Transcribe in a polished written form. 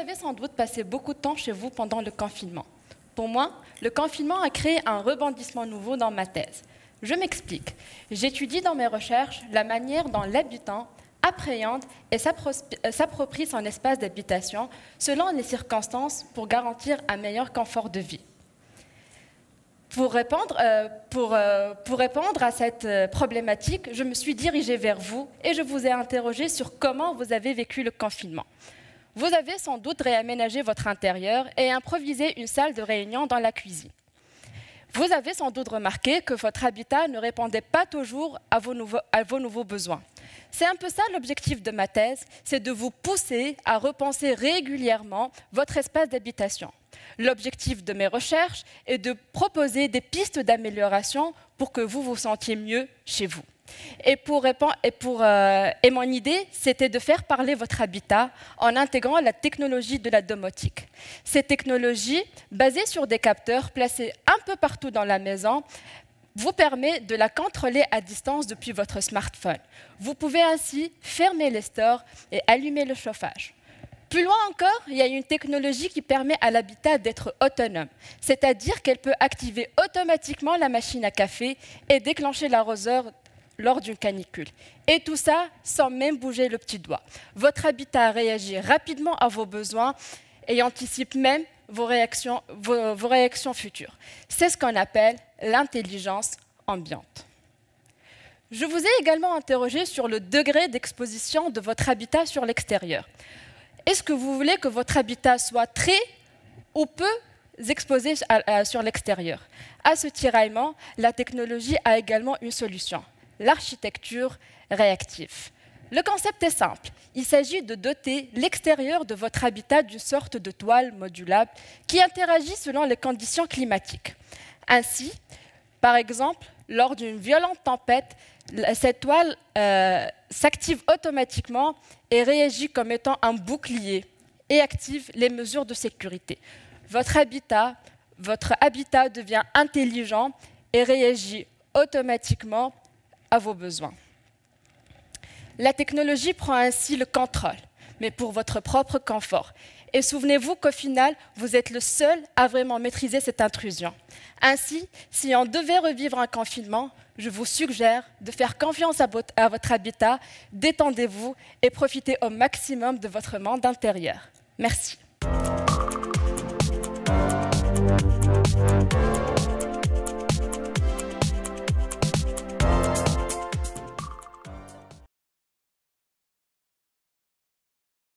avez sans doute passé beaucoup de temps chez vous pendant le confinement. Pour moi, le confinement a créé un rebondissement nouveau dans ma thèse. Je m'explique. J'étudie dans mes recherches la manière dont l'habitant appréhende et s'approprie son espace d'habitation selon les circonstances pour garantir un meilleur confort de vie. Pour répondre à cette problématique, je me suis dirigée vers vous et je vous ai interrogé sur comment vous avez vécu le confinement. Vous avez sans doute réaménagé votre intérieur et improvisé une salle de réunion dans la cuisine. Vous avez sans doute remarqué que votre habitat ne répondait pas toujours à vos nouveaux besoins. C'est un peu ça l'objectif de ma thèse, c'est de vous pousser à repenser régulièrement votre espace d'habitation. L'objectif de mes recherches est de proposer des pistes d'amélioration pour que vous vous sentiez mieux chez vous. Et mon idée, c'était de faire parler votre habitat en intégrant la technologie de la domotique. Cette technologie, basée sur des capteurs placés un peu partout dans la maison, vous permet de la contrôler à distance depuis votre smartphone. Vous pouvez ainsi fermer les stores et allumer le chauffage. Plus loin encore, il y a une technologie qui permet à l'habitat d'être autonome, c'est-à-dire qu'elle peut activer automatiquement la machine à café et déclencher l'arroseur lors d'une canicule. Et tout ça sans même bouger le petit doigt. Votre habitat réagit rapidement à vos besoins et anticipe même vos réactions futures. C'est ce qu'on appelle l'intelligence ambiante. Je vous ai également interrogé sur le degré d'exposition de votre habitat sur l'extérieur. Est-ce que vous voulez que votre habitat soit très ou peu exposé sur l'extérieur? À ce tiraillement, la technologie a également une solution, l'architecture réactive. Le concept est simple. Il s'agit de doter l'extérieur de votre habitat d'une sorte de toile modulable qui interagit selon les conditions climatiques. Ainsi, par exemple, lors d'une violente tempête, cette toile s'active automatiquement et réagit comme étant un bouclier et active les mesures de sécurité. Votre habitat devient intelligent et réagit automatiquement à vos besoins. La technologie prend ainsi le contrôle, mais pour votre propre confort. Et souvenez-vous qu'au final, vous êtes le seul à vraiment maîtriser cette intrusion. Ainsi, si on devait revivre un confinement, je vous suggère de faire confiance à votre habitat, détendez-vous et profitez au maximum de votre monde intérieur. Merci.